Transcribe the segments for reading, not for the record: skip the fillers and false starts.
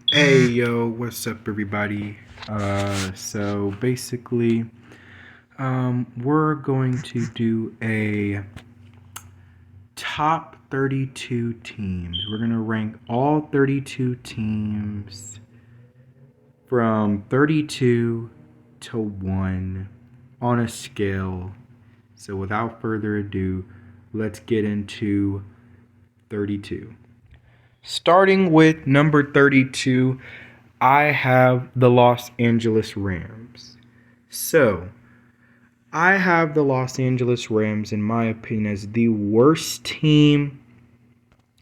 Hey yo, what's up everybody? So basically, we're going to do a top 32 teams. We're gonna rank all 32 teams from 32 to 1 on a scale. So without further ado, let's get into 32. Starting with number 32, I have the Los Angeles Rams. So, I have the Los Angeles Rams, in my opinion, as the worst team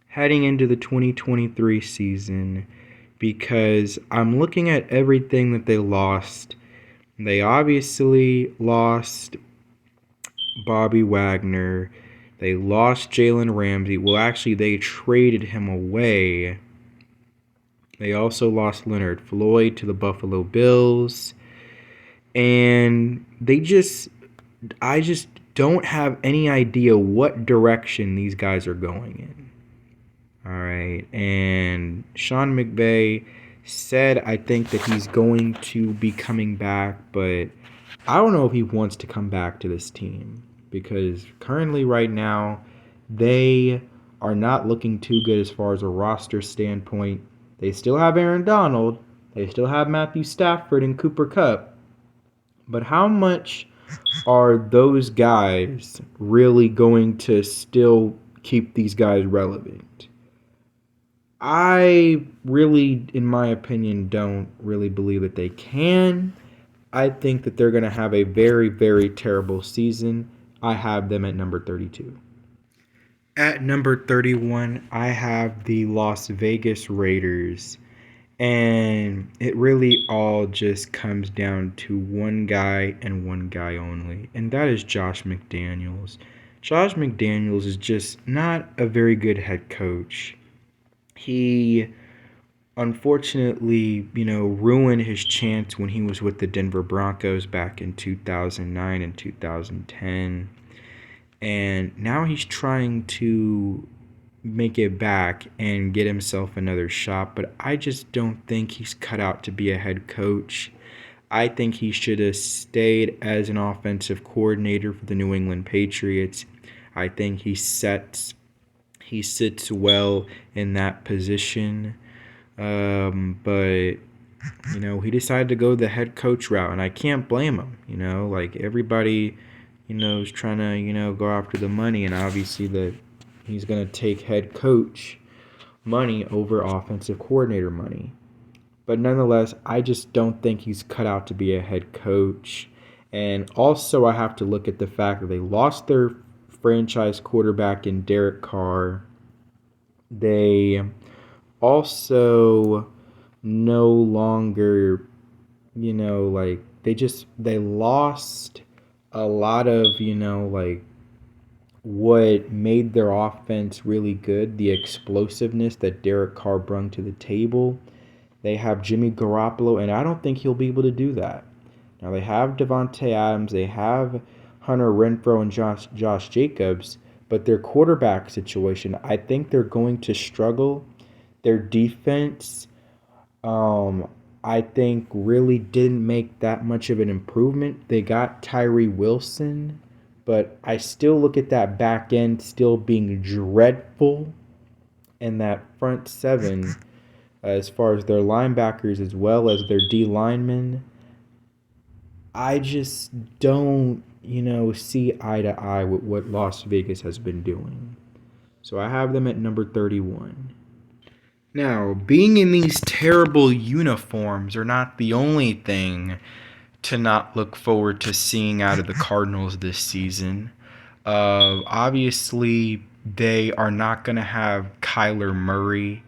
heading into the 2023 season because I'm looking at everything that they lost. They obviously lost Bobby Wagner. They lost Jalen Ramsey. Well, actually, they traded him away. They also lost Leonard Floyd to the Buffalo Bills. And I just don't have any idea what direction these guys are going in. All right. And Sean McVay said, I think that he's going to be coming back, but I don't know if he wants to come back to this team because currently, right now, they are not looking too good as far as a roster standpoint. They still have Aaron Donald, they still have Matthew Stafford and Cooper Kupp, but how much are those guys really going to still keep these guys relevant? I really, in my opinion, don't really believe that they can. I think that they're going to have a very, very terrible season. I have them at number 32. At number 31, I have the Las Vegas Raiders. And it really all just comes down to one guy and one guy only, and that is Josh McDaniels. Josh McDaniels is just not a very good head coach. He unfortunately, ruined his chance when he was with the Denver Broncos back in 2009 and 2010. And now he's trying to make it back and get himself another shot, but I just don't think he's cut out to be a head coach. I think he should have stayed as an offensive coordinator for the New England Patriots. I think he sits well in that position. But he decided to go the head coach route, and I can't blame him. Like everybody, is trying to, go after the money, and obviously he's going to take head coach money over offensive coordinator money. But nonetheless, I just don't think he's cut out to be a head coach. And also, I have to look at the fact that they lost their franchise quarterback in Derek Carr. They also no longer, they lost a lot of, what made their offense really good, the explosiveness that Derek Carr brought to the table. They have Jimmy Garoppolo, and I don't think he'll be able to do that. Now they have Devontae Adams, they have Hunter Renfrow and Josh Jacobs, but their quarterback situation, I think they're going to struggle. Their defense, I think, really didn't make that much of an improvement. They got Tyree Wilson, but I still look at that back end still being dreadful, and that front seven, as far as their linebackers as well as their D linemen, I just don't, see eye to eye with what Las Vegas has been doing. So I have them at number 31. Now, being in these terrible uniforms are not the only thing to not look forward to seeing out of the Cardinals this season. Obviously, they are not going to have Kyler Murray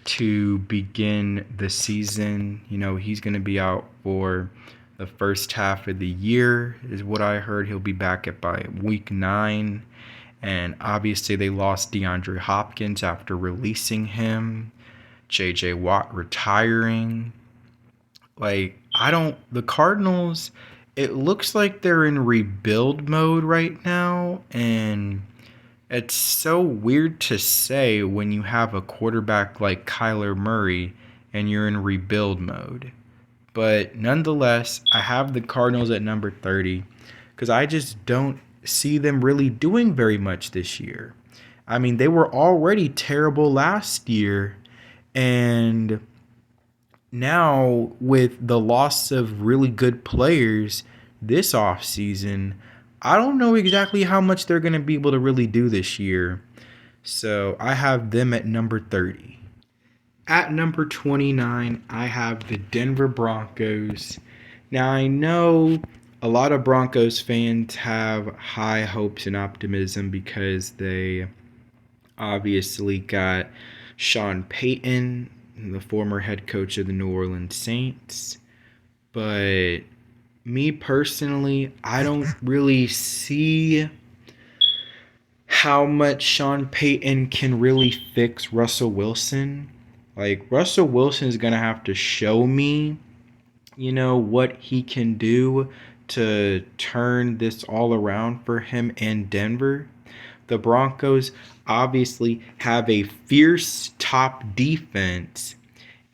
to begin the season. He's going to be out for the first half of the year, is what I heard. He'll be back by week 9. And obviously, they lost DeAndre Hopkins after releasing him. J.J. Watt retiring. The Cardinals, it looks like they're in rebuild mode right now, and it's so weird to say when you have a quarterback like Kyler Murray and you're in rebuild mode. But nonetheless, I have the Cardinals at number 30 because I just don't see them really doing very much this year. I mean, they were already terrible last year, and now with the loss of really good players this offseason, I don't know exactly how much they're going to be able to really do this year. So I have them at number 30. At number 29, I have the Denver Broncos. Now, I know a lot of Broncos fans have high hopes and optimism because they obviously got Sean Payton, the former head coach of the New Orleans Saints. But me personally, I don't really see how much Sean Payton can really fix Russell Wilson. Like, Russell Wilson is going to have to show me, what he can do to turn this all around for him and Denver. The Broncos obviously have a fierce top defense,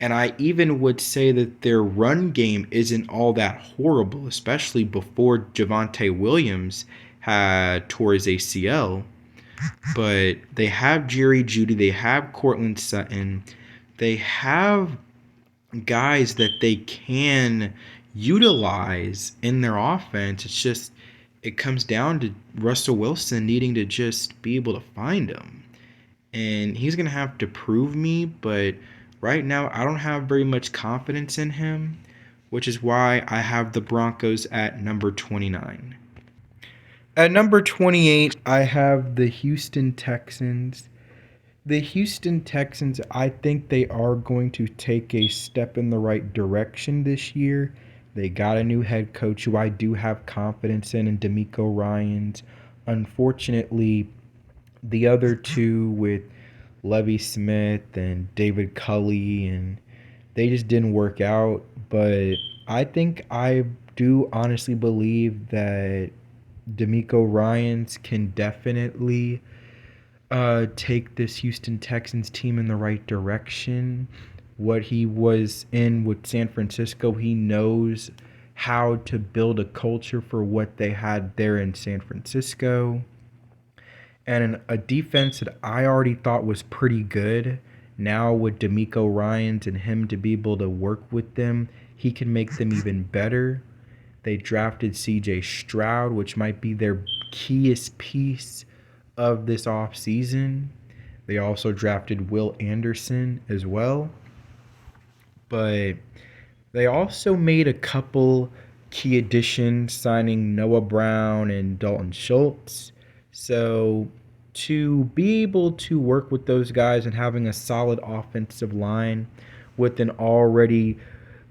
and I even would say that their run game isn't all that horrible, especially before Javonte Williams had tore his ACL. But they have Jerry Jeudy, they have Cortland Sutton, they have guys that they can utilize in their offense. It's just it comes down to Russell Wilson needing to just be able to find them. And he's going to have to prove me, but right now I don't have very much confidence in him, which is why I have the Broncos at number 29. At number 28, I have the Houston Texans. The Houston Texans, I think they are going to take a step in the right direction this year. They got a new head coach who I do have confidence in DeMeco Ryans. Unfortunately, the other two with Lovie Smith and David Culley, and they just didn't work out. But I think I do honestly believe that DeMeco Ryans can definitely take this Houston Texans team in the right direction. What he was in with San Francisco, he knows how to build a culture for what they had there in San Francisco. And a defense that I already thought was pretty good. Now with DeMeco Ryans and him to be able to work with them, he can make them even better. They drafted CJ Stroud, which might be their keyest piece of this offseason. They also drafted Will Anderson as well. But they also made a couple key additions, signing Noah Brown and Dalton Schultz. So to be able to work with those guys and having a solid offensive line with an already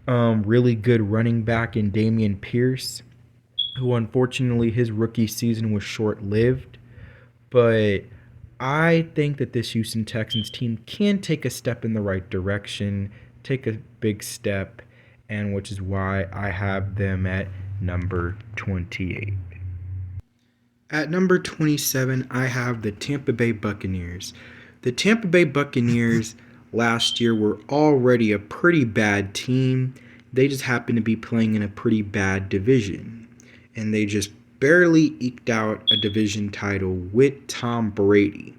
really good running back in Dameon Pierce, who unfortunately his rookie season was short-lived. But I think that this Houston Texans team can take a step in the right direction, take a big step, and which is why I have them at number 28. At number 27, I have the Tampa Bay Buccaneers. The Tampa Bay Buccaneers last year were already a pretty bad team. They just happened to be playing in a pretty bad division. And they just barely eked out a division title with Tom Brady.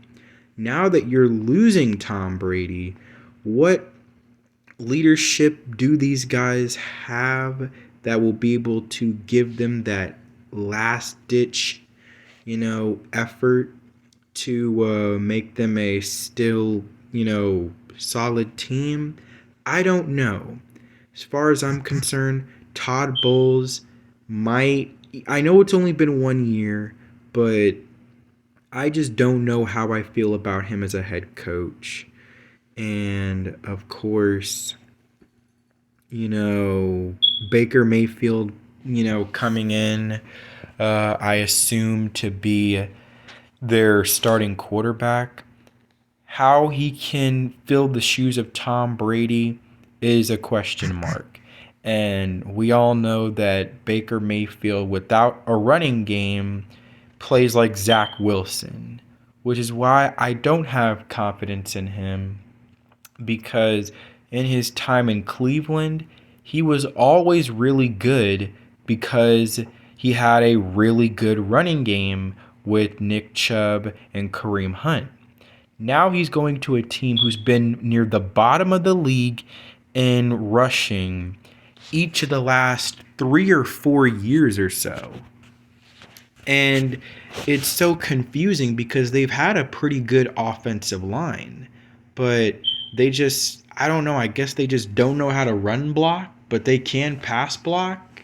Now that you're losing Tom Brady, what leadership do these guys have that will be able to give them that last-ditch, effort to make them a still, solid team? I don't know. As far as I'm concerned, Todd Bowles I know it's only been 1 year, but I just don't know how I feel about him as a head coach. And, of course, Baker Mayfield, coming in, I assume to be their starting quarterback. How he can fill the shoes of Tom Brady is a question mark. And we all know that Baker Mayfield, without a running game, plays like Zach Wilson, which is why I don't have confidence in him, because in his time in Cleveland, he was always really good because he had a really good running game with Nick Chubb and Kareem Hunt. Now he's going to a team who's been near the bottom of the league in rushing each of the last 3 or 4 years or so. And it's so confusing because they've had a pretty good offensive line, but they just, I don't know, I guess they just don't know how to run block, but they can pass block.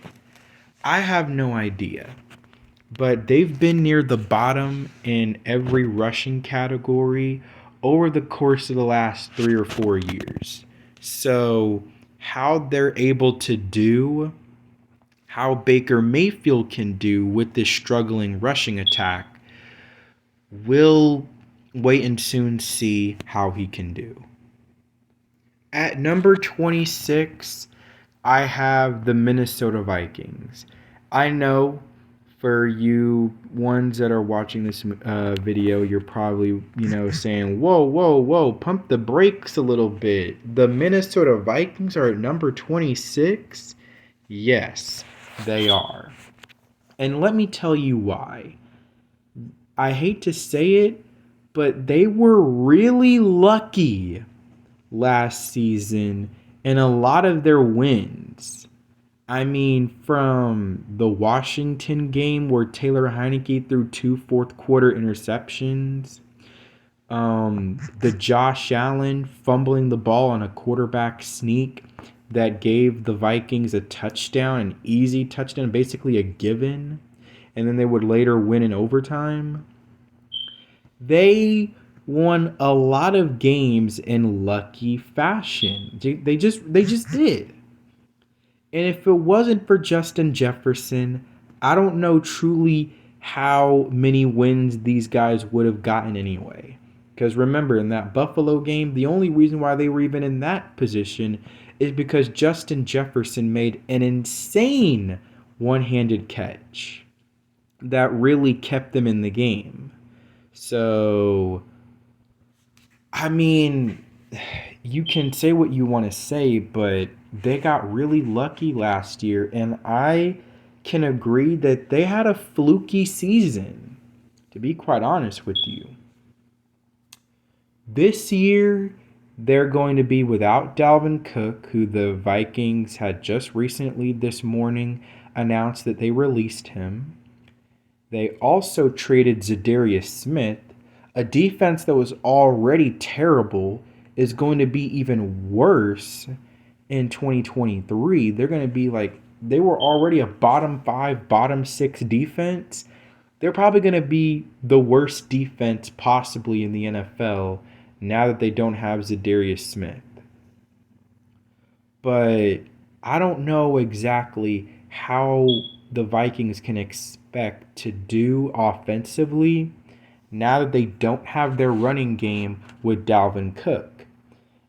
I have no idea. But they've been near the bottom in every rushing category over the course of the last 3 or 4 years. So how they're able to do, how Baker Mayfield can do with this struggling rushing attack, we'll wait and soon see how he can do. At number 26, I have the Minnesota Vikings. I know for you ones that are watching this video, you're probably, saying, whoa, pump the brakes a little bit. The Minnesota Vikings are at number 26? Yes, they are. And let me tell you why. I hate to say it, but they were really lucky last season in a lot of their wins. I mean, from the Washington game where Taylor Heineke threw 2 fourth-quarter interceptions, the Josh Allen fumbling the ball on a quarterback sneak that gave the Vikings a touchdown, an easy touchdown, basically a given, and then they would later win in overtime. They won a lot of games in lucky fashion. They just did. And if it wasn't for Justin Jefferson, I don't know truly how many wins these guys would have gotten anyway. Because remember, in that Buffalo game, the only reason why they were even in that position is because Justin Jefferson made an insane one-handed catch that really kept them in the game. So, I mean, you can say what you want to say, but they got really lucky last year, and I can agree that they had a fluky season, to be quite honest with you. This year, they're going to be without Dalvin Cook, who the Vikings had just recently this morning announced that they released him. They also traded Zadarius Smith. A defense that was already terrible is going to be even worse in 2023. They're going to be they were already a bottom 5, bottom 6 defense. They're probably going to be the worst defense possibly in the NFL now that they don't have Zadarius Smith. But I don't know exactly how the Vikings can expect to do offensively now that they don't have their running game with Dalvin Cook.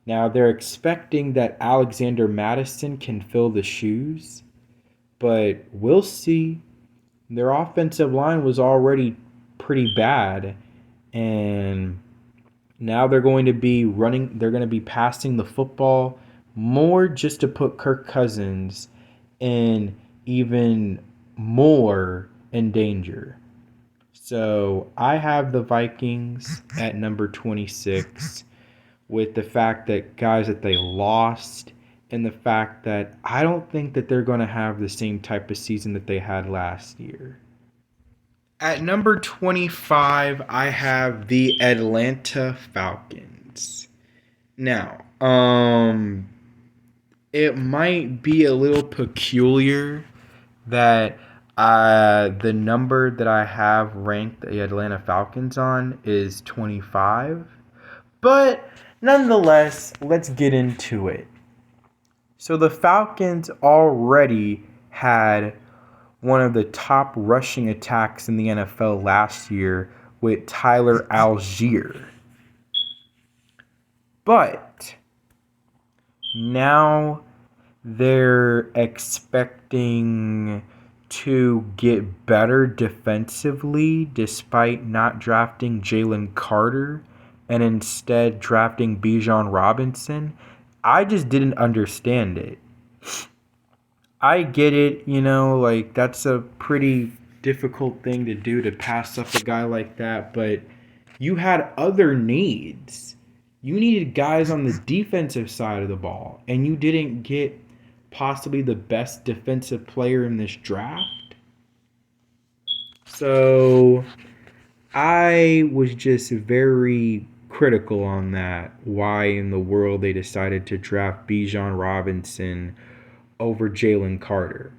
Now, they're expecting that Alexander Mattison can fill the shoes, but we'll see. Their offensive line was already pretty bad, and now they're going to be passing the football more just to put Kirk Cousins in even more in danger. So I have the Vikings at number 26 with the fact that guys that they lost and the fact that I don't think that they're going to have the same type of season that they had last year. At number 25, I have the Atlanta Falcons. Now, it might be a little peculiar that the number that I have ranked the Atlanta Falcons on is 25. But nonetheless, let's get into it. So the Falcons already had one of the top rushing attacks in the NFL last year with Tyler Algier. But now they're expecting to get better defensively despite not drafting Jalen Carter and instead drafting Bijan Robinson. I just didn't understand it. I get it, like that's a pretty difficult thing to do to pass up a guy like that, but you had other needs. You needed guys on the defensive side of the ball, and you didn't get possibly the best defensive player in this draft. So I was just very critical on that. Why in the world they decided to draft Bijan Robinson over Jalen Carter.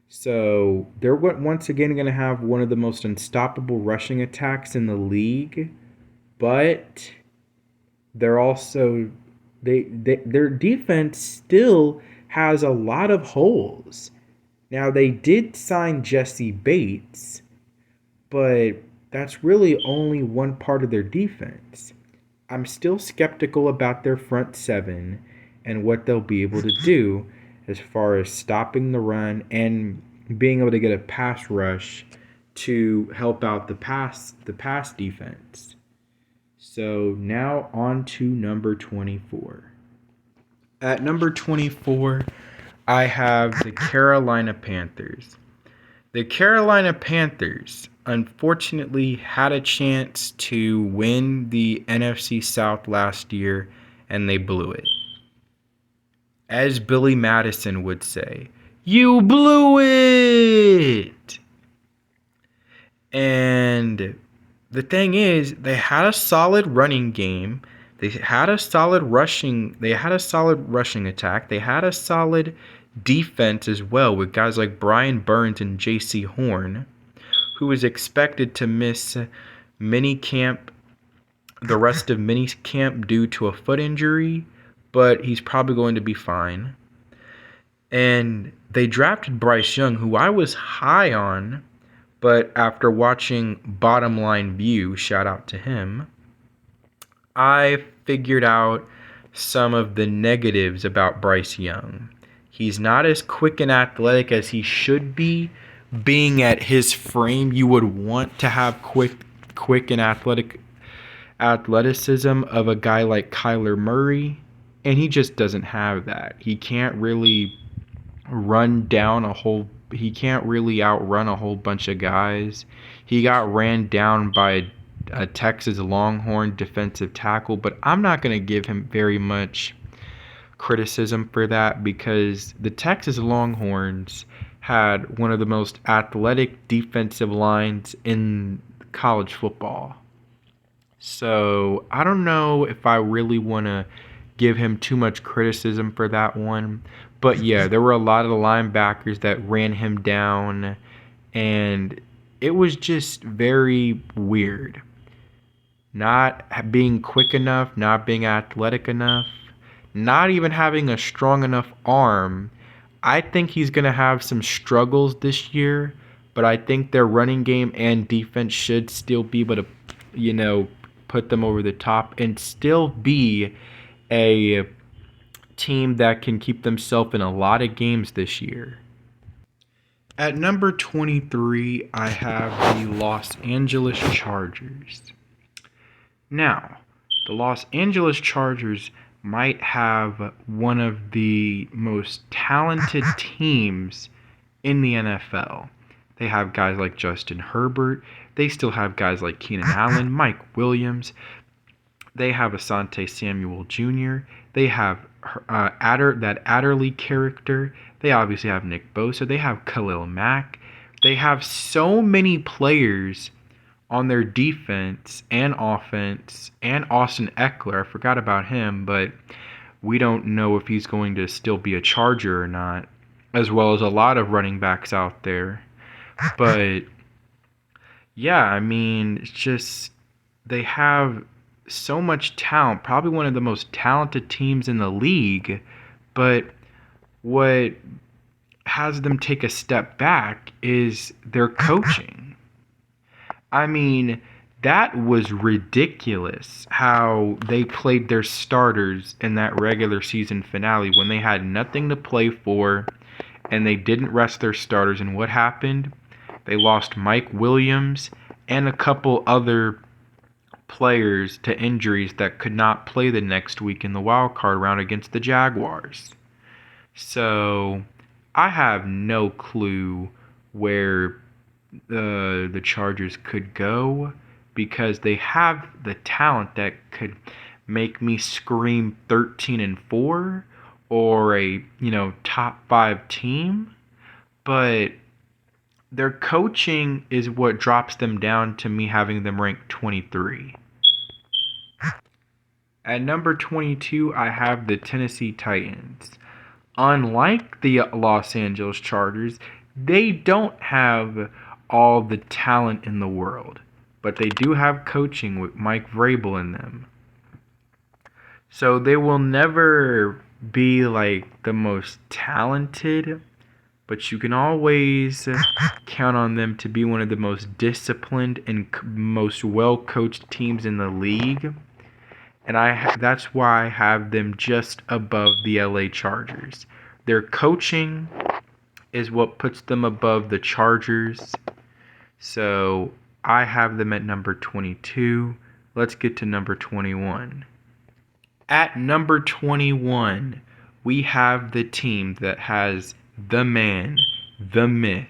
So they're once again going to have one of the most unstoppable rushing attacks in the league, but they're also their defense still has a lot of holes. Now they did sign Jesse Bates, but that's really only one part of their defense. I'm still skeptical about their front seven and what they'll be able to do as far as stopping the run and being able to get a pass rush to help out the pass defense. So now on to number 24. At number 24, I have the Carolina Panthers. The Carolina Panthers unfortunately had a chance to win the NFC South last year, and they blew it. As Billy Madison would say, you blew it! And the thing is, they had a solid running game. They had a solid rushing attack. They had a solid defense as well with guys like Brian Burns and J.C. Horn, who is expected to miss the rest of minicamp due to a foot injury, but he's probably going to be fine. And they drafted Bryce Young, who I was high on, but after watching Bottom Line View, shout out to him, I figured out some of the negatives about Bryce Young. He's not as quick and athletic as he should be. Being at his frame, you would want to have quick and athleticism of a guy like Kyler Murray, and he just doesn't have that. He can't really he can't really outrun a whole bunch of guys. He got ran down by a Texas Longhorn defensive tackle, but I'm not going to give him very much criticism for that because the Texas Longhorns had one of the most athletic defensive lines in college football. So I don't know if I really want to give him too much criticism for that one. But yeah, there were a lot of the linebackers that ran him down, and it was just very weird. Not being quick enough, not being athletic enough, not even having a strong enough arm. I think he's going to have some struggles this year, but I think their running game and defense should still be able to, put them over the top and still be a team that can keep themselves in a lot of games this year. At number 23, I have the Los Angeles Chargers. Now, the Los Angeles Chargers might have one of the most talented teams in the NFL. They have guys like Justin Herbert. They still have guys like Keenan Allen, Mike Williams. They have Asante Samuel Jr. They have that Adderley character. They obviously have Nick Bosa. They have Khalil Mack. They have so many players on their defense and offense, and Austin Eckler. I forgot about him, but we don't know if he's going to still be a Charger or not, as well as a lot of running backs out there. But yeah, I mean, it's just they have so much talent, probably one of the most talented teams in the league, but what has them take a step back is their coaching. I mean, that was ridiculous how they played their starters in that regular season finale when they had nothing to play for and they didn't rest their starters. And what happened? They lost Mike Williams and a couple other players to injuries that could not play the next week in the wild card round against the Jaguars. So I have no clue where the Chargers could go, because they have the talent that could make me scream 13-4 or a top 5 team, but their coaching is what drops them down to me having them ranked 23. At number 22, I have the Tennessee Titans. Unlike the Los Angeles Chargers, they don't have all the talent in the world, but they do have coaching with Mike Vrabel in them. So they will never be like the most talented, but you can always count on them to be one of the most disciplined and most well-coached teams in the league. And that's why I have them just above the LA Chargers. Their coaching is what puts them above the Chargers. So I have them at number 22. Let's get to number 21. At number 21, we have the team that has the man, the myth,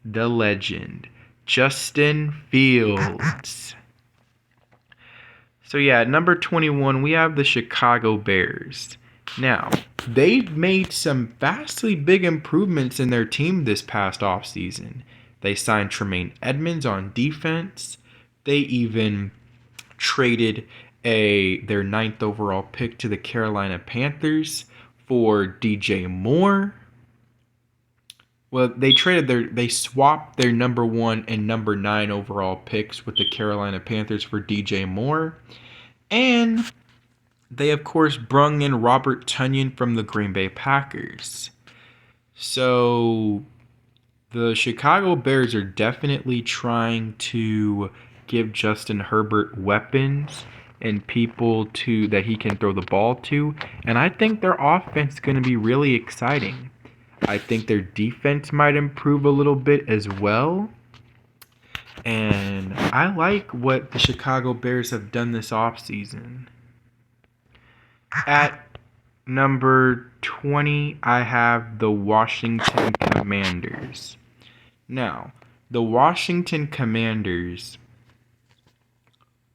the legend, Justin Fields. So yeah, at number 21, we have the Chicago Bears. Now, they've made some vastly big improvements in their team this past offseason. They signed Tremaine Edmonds on defense. They even traded their 9th overall pick to the Carolina Panthers for DJ Moore. Well, they swapped their number 1 and number 9 overall picks with the Carolina Panthers for DJ Moore. And they, of course, brung in Robert Tonyan from the Green Bay Packers. So the Chicago Bears are definitely trying to give Justin Herbert weapons and people that he can throw the ball to. And I think their offense is going to be really exciting. I think their defense might improve a little bit as well. And I like what the Chicago Bears have done this offseason. At number 20, I have the Washington Commanders. Now, the Washington Commanders,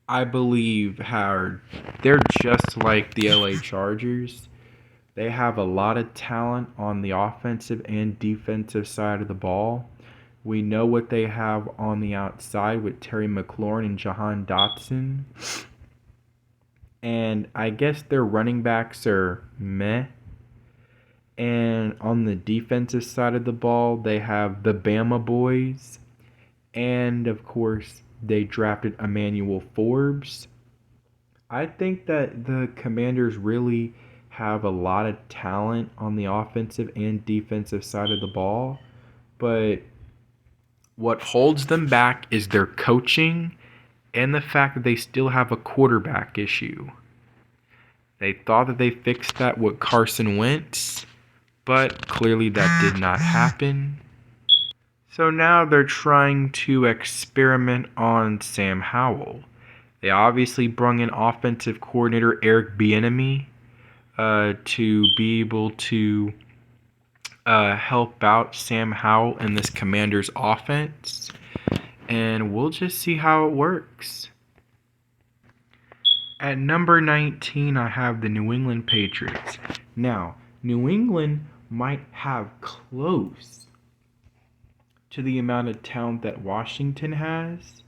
I believe, they're just like the LA Chargers. They have a lot of talent on the offensive and defensive side of the ball. We know what they have on the outside with Terry McLaurin and Jahan Dotson. And I guess their running backs are meh. And on the defensive side of the ball, they have the Bama Boys. And, of course, they drafted Emmanuel Forbes. I think that the Commanders really have a lot of talent on the offensive and defensive side of the ball. But what holds them back is their coaching and the fact that they still have a quarterback issue. They thought that they fixed that with Carson Wentz, but clearly that did not happen. So now they're trying to experiment on Sam Howell. They obviously brought in offensive coordinator Eric Bieniemy to be able to help out Sam Howell in this Commanders offense. And we'll just see how it works. At number 19, I have the New England Patriots. Now, New England might have close to the amount of talent that Washington has.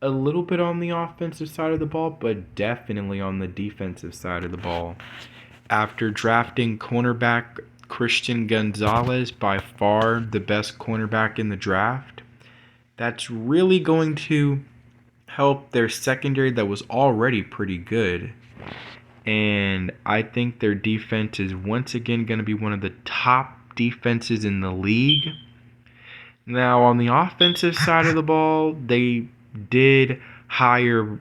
A little bit on the offensive side of the ball, but definitely on the defensive side of the ball. After drafting cornerback Christian Gonzalez, by far the best cornerback in the draft, that's really going to help their secondary that was already pretty good. And I think their defense is once again going to be one of the top defenses in the league. Now, on the offensive side of the ball, they did hire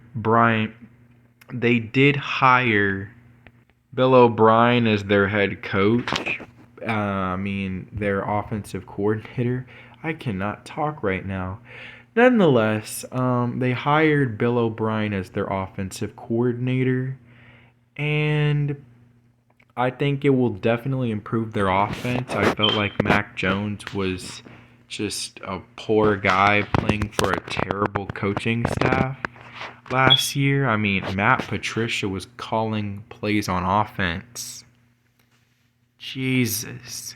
Bill O'Brien as their head coach. Their offensive coordinator. I cannot talk right now. Nonetheless, they hired Bill O'Brien as their offensive coordinator, and I think it will definitely improve their offense. I felt like Mac Jones was just a poor guy playing for a terrible coaching staff last year. I mean, Matt Patricia was calling plays on offense. Jesus.